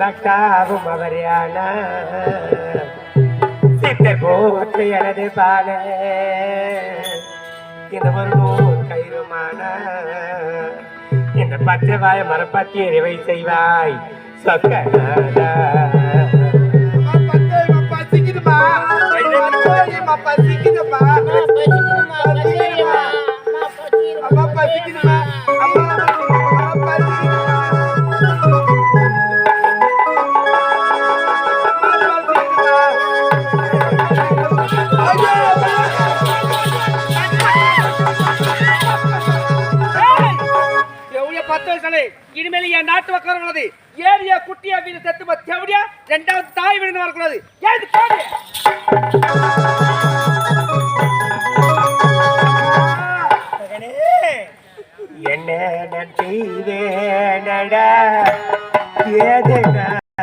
பக்தாவும் அவரியான சித்த போற்று எனது பால இந்த ஒரு நூல் கயிறுமான இந்த பச்சை வாய மரப்பத்தி எறிவை செய்வாய் சொக்க பசிக்குதுமா பசிக்குதுமா அம்மா பசிக்குதுமா இனிமேல் என் நாட்டு மக்கள் உள்ளது ஏரியா குட்டியா வீடு செத்து தேவடியா ரெண்டாவது தாய் வீடு வரக்கூடாது என்ன நன்றி வேணடா